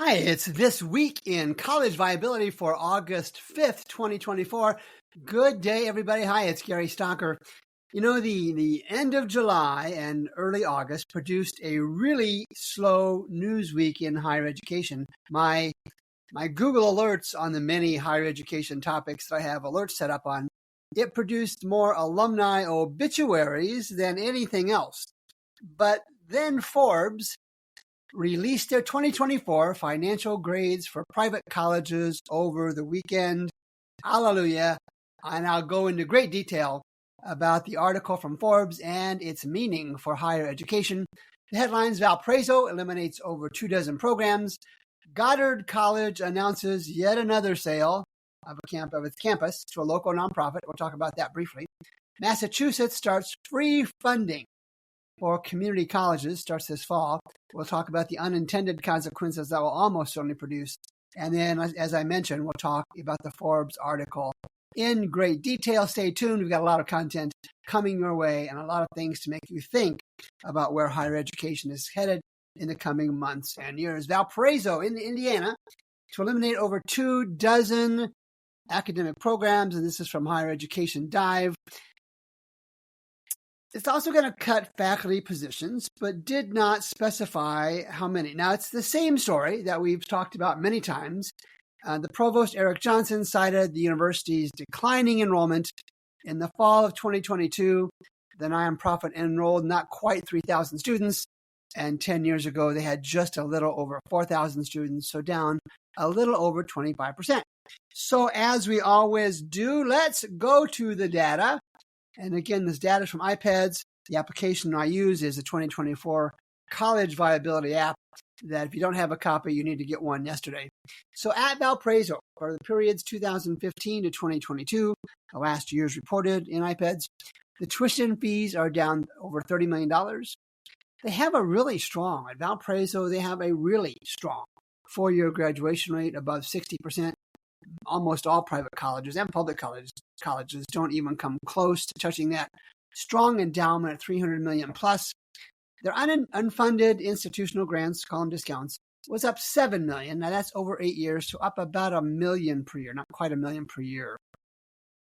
Hi, it's This Week in College Viability for August 5th, 2024. Good day, everybody. Hi, it's Gary Stalker. You know, the end of July and early August produced a really slow news week in higher education. My Google alerts on the many higher education topics that I have alerts set up on, it produced more alumni obituaries than anything else. But then Forbes released their 2024 financial grades for private colleges over the weekend. Hallelujah. And I'll go into great detail about the article from Forbes and its meaning for higher education. The headlines: Valparaiso eliminates over 24 programs. Goddard College announces yet another sale of its campus to a local nonprofit. We'll talk about that briefly. Massachusetts starts free funding for community colleges, starts this fall. We'll talk about the unintended consequences that will almost certainly produce. And then, as I mentioned, we'll talk about the Forbes article in great detail. Stay tuned. We've got a lot of content coming your way and a lot of things to make you think about where higher education is headed in the coming months and years. Valparaiso in Indiana to eliminate over 24 academic programs, and this is from Higher Education Dive. It's also going to cut faculty positions, but did not specify how many. Now, it's the same story that we've talked about many times. The provost, Eric Johnson, cited the university's declining enrollment. In the fall of 2022, the nonprofit enrolled not quite 3,000 students, and 10 years ago, they had just a little over 4,000 students, so down a little over 25%. So as we always do, let's go to the data. And again, this data is from iPads. The application I use is the 2024 College Viability app that if you don't have a copy, you need to get one yesterday. So at Valparaiso, for the periods 2015 to 2022, the last year's reported in iPads, the tuition fees are down over $30 million. They have a really strong, at Valparaiso, they have a really strong four-year graduation rate above 60%. Almost all private colleges and public colleges don't even come close to touching that. Strong endowment at $300 million plus. Their unfunded institutional grants, call them discounts, was up $7 million. Now that's over 8 years, so up about $1 million per year, not quite $1 million per year.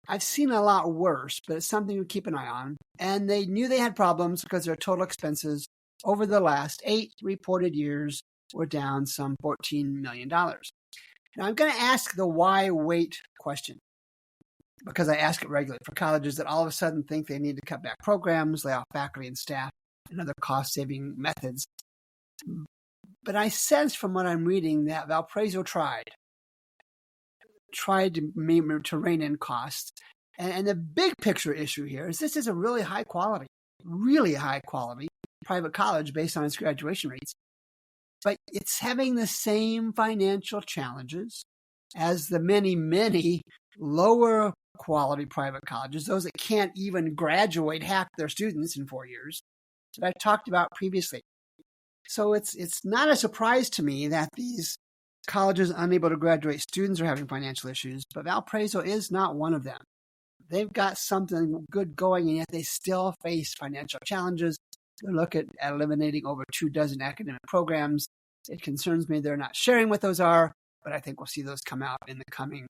I've seen a lot worse, but it's something to keep an eye on. And they knew they had problems because their total expenses over the last 8 reported years were down some $14 million. Now, I'm going to ask the why wait question because I ask it regularly for colleges that all of a sudden think they need to cut back programs, lay off faculty and staff, and other cost-saving methods. But I sense from what I'm reading that Valparaiso tried to rein in costs. And the big picture issue here is this is a really high quality private college based on its graduation rates. But it's having the same financial challenges as the many, many lower quality private colleges, those that can't even graduate half their students in 4 years, that I talked about previously. So it's not a surprise to me that these colleges unable to graduate students are having financial issues, but Valparaiso is not one of them. They've got something good going, and yet they still face financial challenges. They look at eliminating over 24 academic programs. It concerns me they're not sharing what those are, but I think we'll see those come out in the coming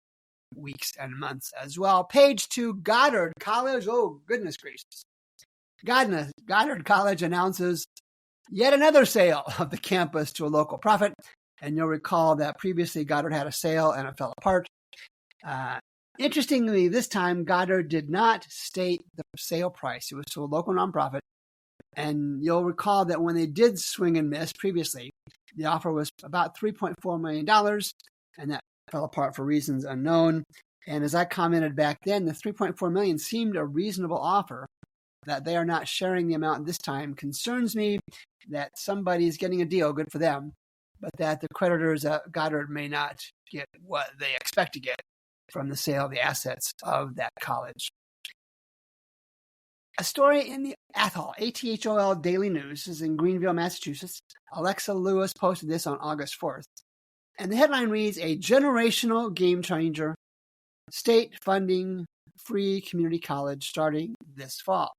weeks and months as well. Page 2, Goddard College. Oh, goodness gracious. Goddard College announces yet another sale of the campus to a local profit. And you'll recall that previously Goddard had a sale and it fell apart. Interestingly, this time Goddard did not state the sale price. It was to a local nonprofit. And you'll recall that when they did swing and miss previously, the offer was about $3.4 million, and that fell apart for reasons unknown. And as I commented back then, the $3.4 million seemed a reasonable offer. That they are not sharing the amount this time concerns me. That somebody is getting a deal, good for them, but that the creditors at Goddard may not get what they expect to get from the sale of the assets of that college. A story in the Athol, ATHOL Daily News, is in Greenville, Massachusetts. Alexa Lewis posted this on August 4th. And the headline reads, "A generational game changer, state funding free community college starting this fall."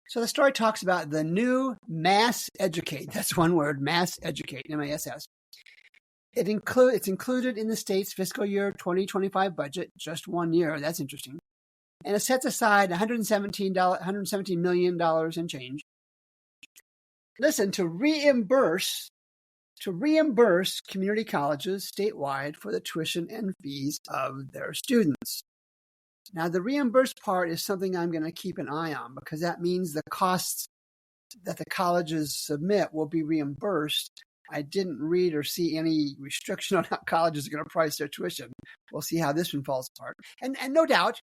So the story talks about the new Mass Educate. That's one word, Mass Educate, M-A-S-S. It's included in the state's fiscal year 2025 budget, just 1 year. That's interesting. And it sets aside $117 million and change. Listen, to reimburse community colleges statewide for the tuition and fees of their students. Now, the reimbursed part is something I'm going to keep an eye on, because that means the costs that the colleges submit will be reimbursed. I didn't read or see any restriction on how colleges are going to price their tuition. We'll see how this one falls apart. And no doubt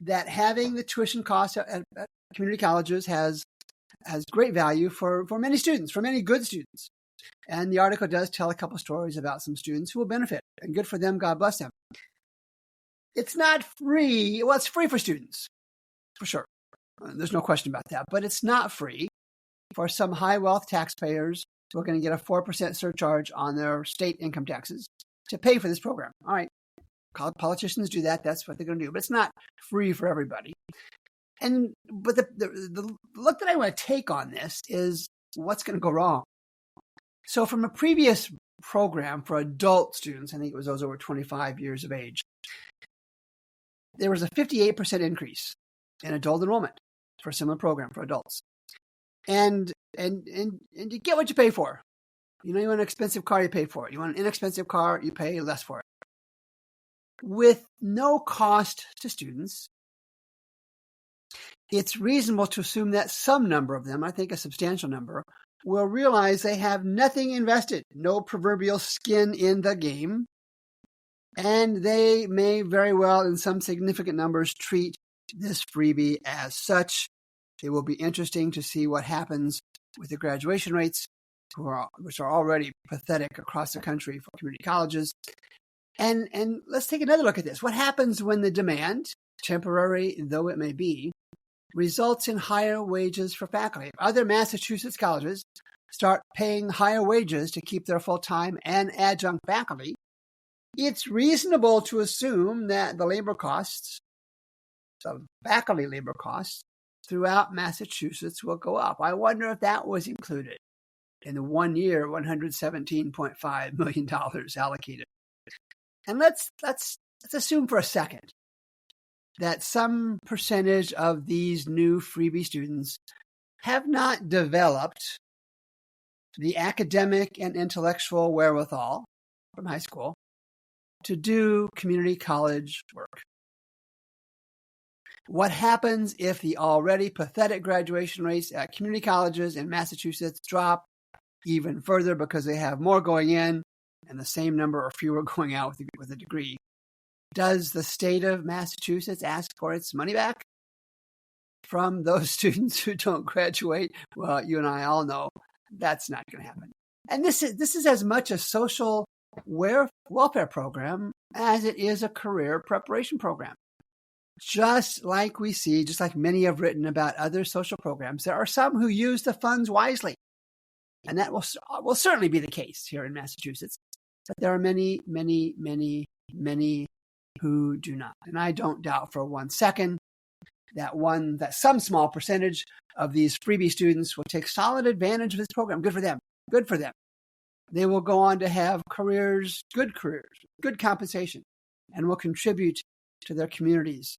that having the tuition costs at community colleges has great value for many students, for many good students. And the article does tell a couple stories about some students who will benefit, and good for them. God bless them. It's not free. Well, it's free for students, for sure. There's no question about that. But it's not free for some high wealth taxpayers who are going to get a 4% surcharge on their state income taxes to pay for this program. All right. Politicians do that. That's what they're going to do. But it's not free for everybody. But the look that I want to take on this is what's going to go wrong. So from a previous program for adult students, I think it was those over 25 years of age, there was a 58% increase in adult enrollment for a similar program for adults. And you get what you pay for. You want an expensive car, you pay for it. You want an inexpensive car, you pay less for it. With no cost to students, it's reasonable to assume that some number of them, I think a substantial number, will realize they have nothing invested, no proverbial skin in the game, and they may very well, in some significant numbers, treat this freebie as such. It will be interesting to see what happens with the graduation rates, which are already pathetic across the country for community colleges. And let's take another look at this. What happens when the demand, temporary though it may be, results in higher wages for faculty? If other Massachusetts colleges start paying higher wages to keep their full-time and adjunct faculty, it's reasonable to assume that the labor costs, the faculty labor costs, throughout Massachusetts will go up. I wonder if that was included in the 1 year $117.5 million allocated. And let's assume for a second that some percentage of these new freebie students have not developed the academic and intellectual wherewithal from high school to do community college work. What happens if the already pathetic graduation rates at community colleges in Massachusetts drop even further because they have more going in and the same number or fewer going out with a degree? Does the state of Massachusetts ask for its money back from those students who don't graduate? Well, you and I all know that's not going to happen. And this is as much a social welfare program as it is a career preparation program. Just like many have written about other social programs, there are some who use the funds wisely. And that will certainly be the case here in Massachusetts. But there are many, many, many, many who do not. And I don't doubt for 1 second that some small percentage of these freebie students will take solid advantage of this program. Good for them. Good for them. They will go on to have careers, good compensation, and will contribute to their communities.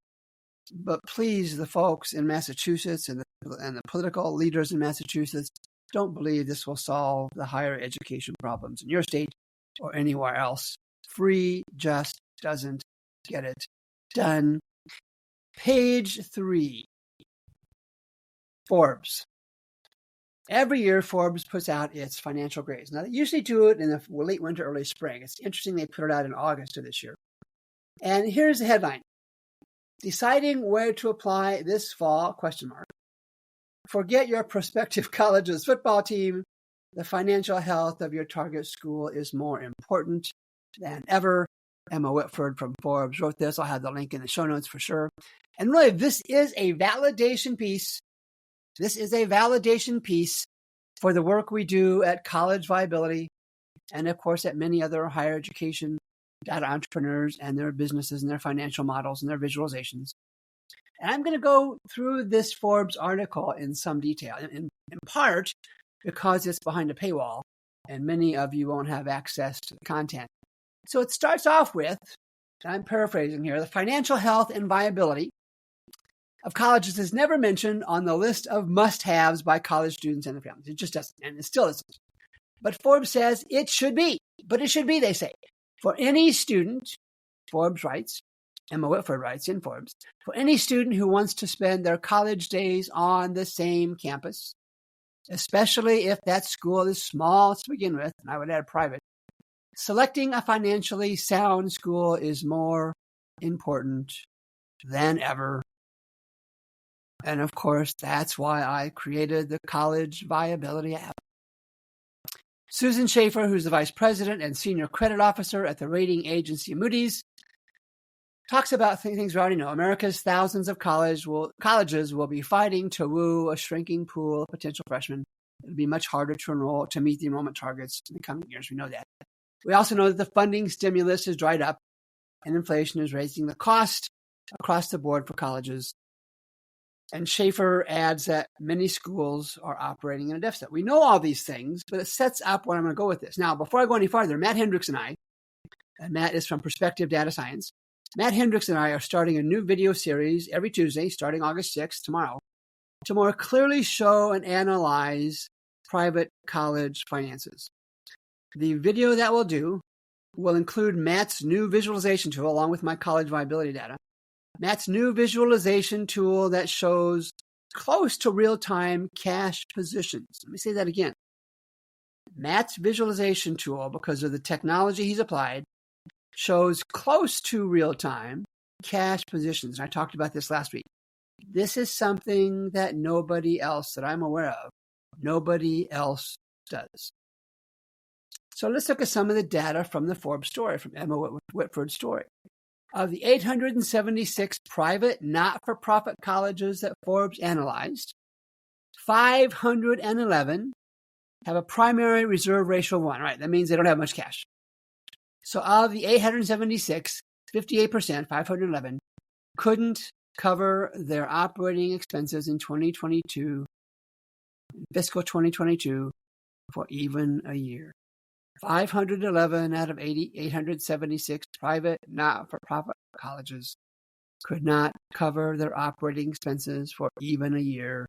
But please, the folks in Massachusetts and the political leaders in Massachusetts, don't believe this will solve the higher education problems in your state or anywhere else. Free just doesn't get it done. Page 3. Forbes. Every year, Forbes puts out its financial grades. Now, they usually do it in the late winter, early spring. It's interesting they put it out in August of this year. And here's the headline. Deciding where to apply this fall, ? Forget your prospective college's football team. The financial health of your target school is more important than ever. Emma Whitford from Forbes wrote this. I'll have the link in the show notes for sure. And really, this is a validation piece. This is a validation piece for the work we do at College Viability and, of course, at many other higher education data entrepreneurs and their businesses and their financial models and their visualizations. And I'm going to go through this Forbes article in some detail, in part because it's behind a paywall and many of you won't have access to the content. So it starts off with, I'm paraphrasing here, the financial health and viability of colleges is never mentioned on the list of must-haves by college students and their families. It just doesn't, and it still isn't. But Forbes says it should be. But it should be, they say. For any student, Forbes writes, Emma Whitford writes in Forbes, for any student who wants to spend their college days on the same campus, especially if that school is small to begin with, and I would add private, selecting a financially sound school is more important than ever. And of course, that's why I created the College Viability app. Susan Schaefer, who's the vice president and senior credit officer at the rating agency Moody's, talks about things we already know. America's thousands of colleges will be fighting to woo a shrinking pool of potential freshmen. It'll be much harder to meet the enrollment targets in the coming years. We know that. We also know that the funding stimulus has dried up and inflation is raising the cost across the board for colleges. And Schaefer adds that many schools are operating in a deficit. We know all these things, but it sets up where I'm going to go with this. Now, before I go any farther, Matt Hendricks and Matt is from Perspective Data Science. Matt Hendricks and I are starting a new video series every Tuesday, starting August 6th, tomorrow, to more clearly show and analyze private college finances. The video that we'll do will include Matt's new visualization tool along with my college viability data. Matt's new visualization tool that shows close to real-time cash positions. Let me say that again. Matt's visualization tool, because of the technology he's applied, shows close to real-time cash positions. And I talked about this last week. This is something that nobody else that I'm aware of, nobody else does. So let's look at some of the data from the Forbes story, from Emma Whitford's story. Of the 876 private, not-for-profit colleges that Forbes analyzed, 511 have a primary reserve ratio of 1. Right, that means they don't have much cash. So of the 876, 58%, 511, couldn't cover their operating expenses in 2022, fiscal 2022, for even a year. 511 out of 876 private, not-for-profit colleges could not cover their operating expenses for even a year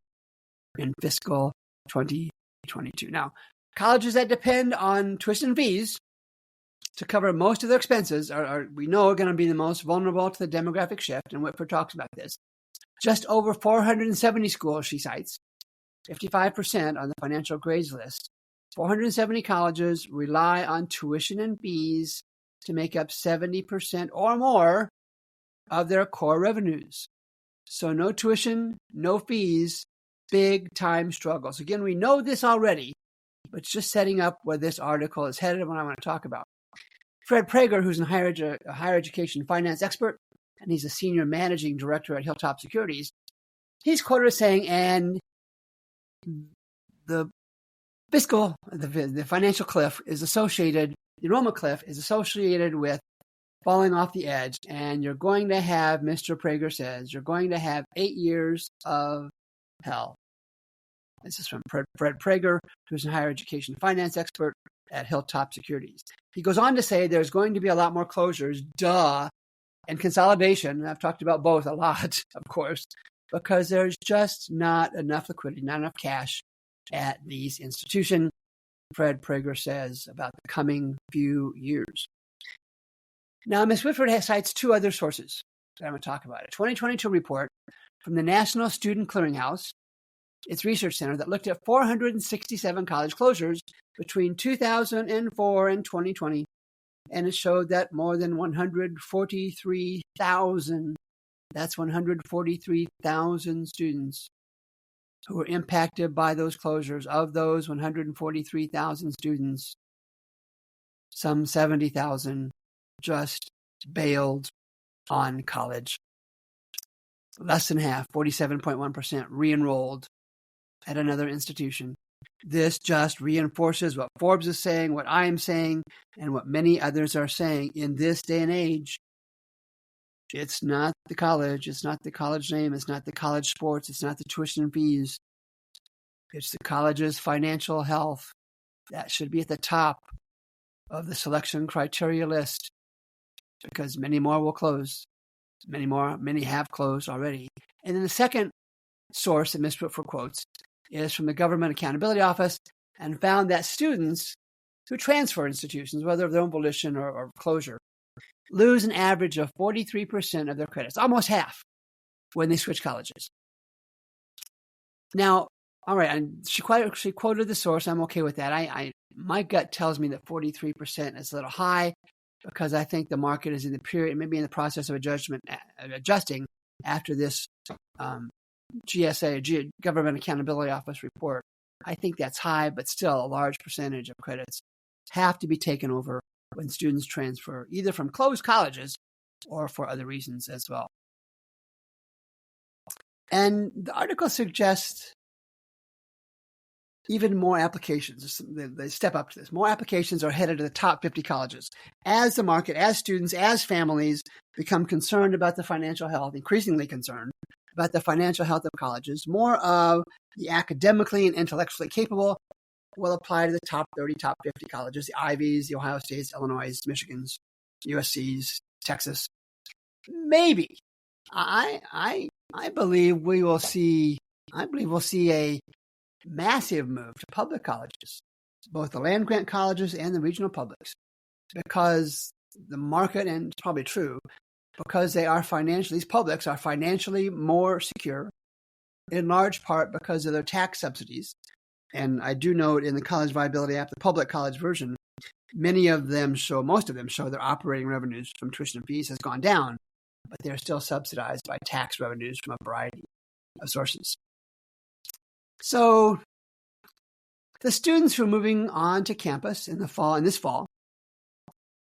in fiscal 2022. Now, colleges that depend on tuition fees to cover most of their expenses we know are going to be the most vulnerable to the demographic shift, and Whitford talks about this. Just over 470 schools, she cites, 55% on the financial grades list. 470 colleges rely on tuition and fees to make up 70% or more of their core revenues. So no tuition, no fees, big time struggles. Again, we know this already, but it's just setting up where this article is headed and what I want to talk about. Fred Prager, who's a higher education finance expert, and he's a senior managing director at Hilltop Securities, he's quoted as saying, and the financial cliff is associated, the enrollment cliff is associated with falling off the edge. And you're going to have, Mr. Prager says, you're going to have 8 years of hell. This is from Fred Prager, who's a higher education finance expert at Hilltop Securities. He goes on to say there's going to be a lot more closures, and consolidation. I've talked about both a lot, of course, because there's just not enough liquidity, not enough cash at these institutions, Fred Prager says, about the coming few years. Now, Ms. Whitford cites two other sources that I'm going to talk about. A 2022 report from the National Student Clearinghouse, its research center, that looked at 467 college closures between 2004 and 2020, and it showed that more than 143,000, that's 143,000 students who were impacted by those closures. Of those 143,000 students, some 70,000 just bailed on college. Less than half, 47.1%, re-enrolled at another institution. This just reinforces what Forbes is saying, what I am saying, and what many others are saying in this day and age. It's not the college. It's not the college name. It's not the college sports. It's not the tuition and fees. It's the college's financial health That should be at the top of the selection criteria list because many more will close. Many have closed already. And then the second source that Ms. Whitford quotes is from the Government Accountability Office and found that students who transfer institutions, whether of their own volition or closure, lose an average of 43% of their credits, almost half, when they switch colleges. Now, all right, and she quoted the source. I'm okay with that. My gut tells me that 43% is a little high because I think the market is in the period, maybe in the process of adjusting after this GSA, Government Accountability Office report. I think that's high, but still a large percentage of credits have to be taken over when students transfer, either from closed colleges or for other reasons as well. And the article suggests even more applications. They step up to this. More applications are headed to the top 50 colleges. As the market, as students, as families become concerned about the financial health, increasingly concerned about the financial health of colleges, more of the academically and intellectually capable will apply to the top 30, top 50 colleges, the Ivies, the Ohio States, Illinois, Michigans, USCs, Texas. Maybe. I believe we'll see a massive move to public colleges, both the land-grant colleges and the regional publics, because the market, and it's probably true, because these publics are financially more secure, in large part because of their tax subsidies. And I do note in the College Viability app, the public college version, most of them show their operating revenues from tuition and fees has gone down, but they're still subsidized by tax revenues from a variety of sources. So the students who are moving on to campus in this fall,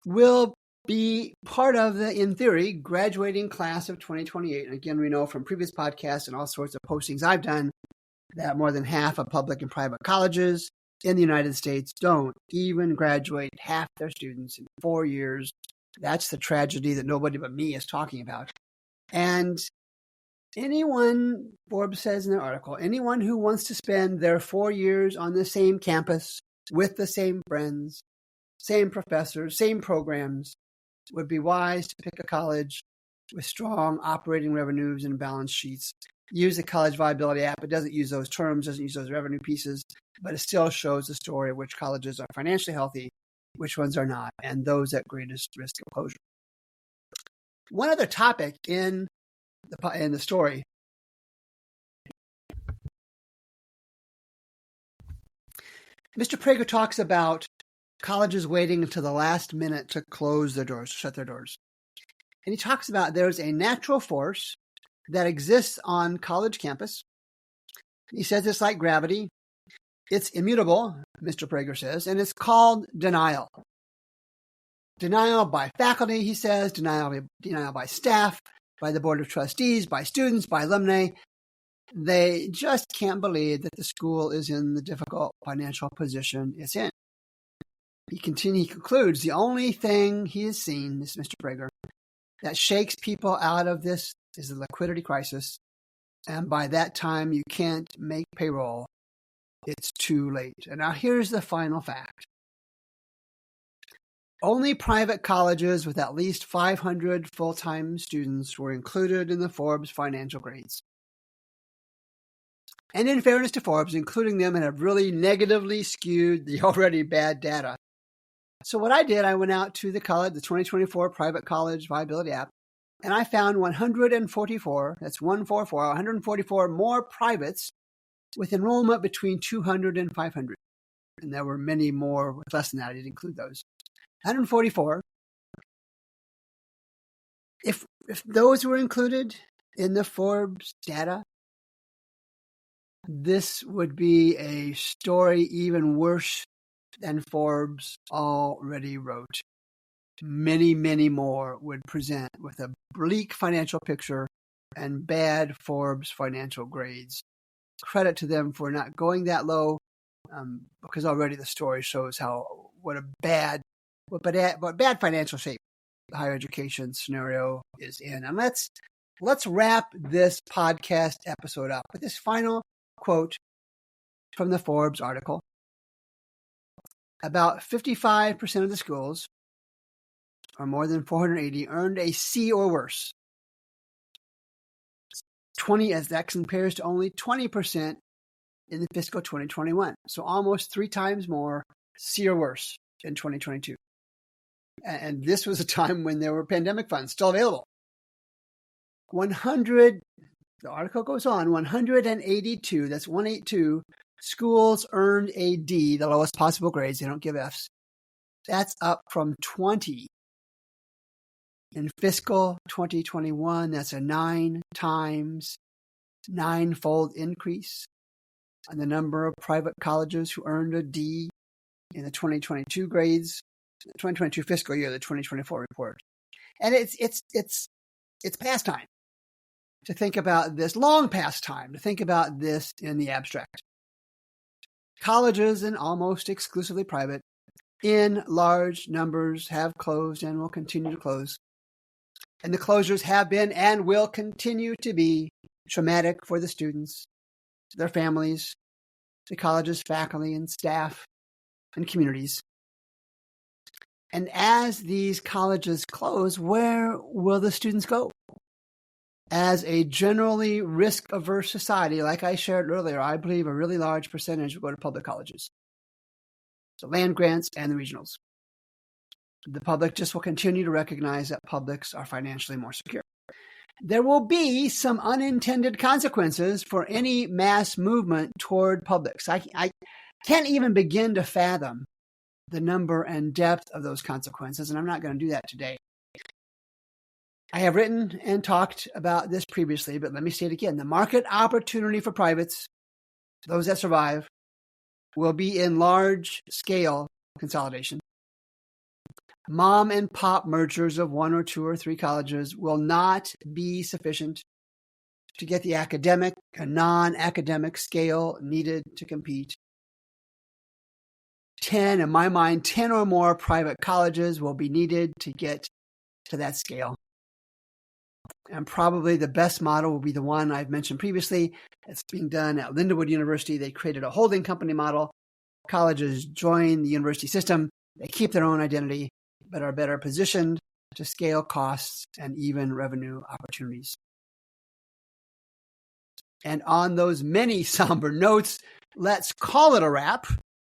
will be part of the, in theory, graduating class of 2028. And again, we know from previous podcasts and all sorts of postings I've done that more than half of public and private colleges in the United States don't even graduate half their students in 4 years. That's the tragedy that nobody but me is talking about. And anyone, Forbes says in their article, anyone who wants to spend their 4 years on the same campus with the same friends, same professors, same programs, would be wise to pick a college with strong operating revenues and balance sheets. Use the College Viability app. It doesn't use those terms, doesn't use those revenue pieces, but it still shows the story of which colleges are financially healthy, which ones are not, and those at greatest risk of closure. One other topic in the story. Mr. Prager talks about colleges waiting until the last minute to close their doors, to shut their doors. And he talks about there's a natural force that exists on college campus. He says it's like gravity. It's immutable, Mr. Prager says, and it's called denial. Denial by faculty, he says, denial by staff, by the Board of Trustees, by students, by alumni. They just can't believe that the school is in the difficult financial position it's in. He concludes, the only thing he has seen, this Mr. Prager, that shakes people out of this is the liquidity crisis. And by that time, you can't make payroll. It's too late. And now here's the final fact. Only private colleges with at least 500 full-time students were included in the Forbes financial grades. And in fairness to Forbes, including them have really negatively skewed the already bad data. So what I did, I went out to the 2024 Private College Viability app, and I found 144, that's 144 more privates with enrollment between 200 and 500. And there were many more with less than that. I didn't include those. 144. If those were included in the Forbes data, this would be a story even worse than Forbes already wrote. Many, many more would present with a bleak financial picture and bad Forbes financial grades. Credit to them for not going that low, because already the story shows what bad financial shape the higher education scenario is in. And let's wrap this podcast episode up with this final quote from the Forbes article. about 55% of the schools, or more than 480, earned a C or worse. 20, as that compares to only 20% in the fiscal 2021. So almost 3 times more C or worse in 2022. And this was a time when there were pandemic funds still available. The article goes on, 182, that's 182, schools earned a D, the lowest possible grades. They don't give Fs. That's up from 20 in fiscal 2021. That's a 9-fold increase on the number of private colleges who earned a D in the 2022 grades, the 2022 fiscal year, the 2024 report. And it's past time to think about this, long past time to think about this in the abstract. Colleges, and almost exclusively private, in large numbers have closed and will continue to close. And the closures have been and will continue to be traumatic for the students, their families, the college's faculty and staff and communities. And as these colleges close, where will the students go? As a generally risk-averse society, like I shared earlier, I believe a really large percentage will go to public colleges. So land grants and the regionals. The public just will continue to recognize that publics are financially more secure. There will be some unintended consequences for any mass movement toward publics. I can't even begin to fathom the number and depth of those consequences, and I'm not going to do that today. I have written and talked about this previously, but let me say it again. The market opportunity for privates, those that survive, will be in large-scale consolidation. Mom and pop mergers of 1 or 2 or 3 colleges will not be sufficient to get the academic and non-academic scale needed to compete. 10 or more private colleges will be needed to get to that scale. And probably the best model will be the one I've mentioned previously. It's being done at Lindenwood University. They created a holding company model. Colleges join the university system. They keep their own identity, but are better positioned to scale costs and even revenue opportunities. And on those many somber notes, let's call it a wrap.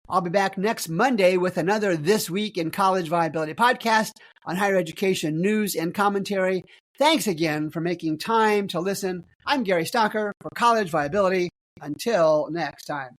I'll be back next Monday with another This Week in College Viability podcast on higher education news and commentary. Thanks again for making time to listen. I'm Gary Stocker for College Viability. Until next time.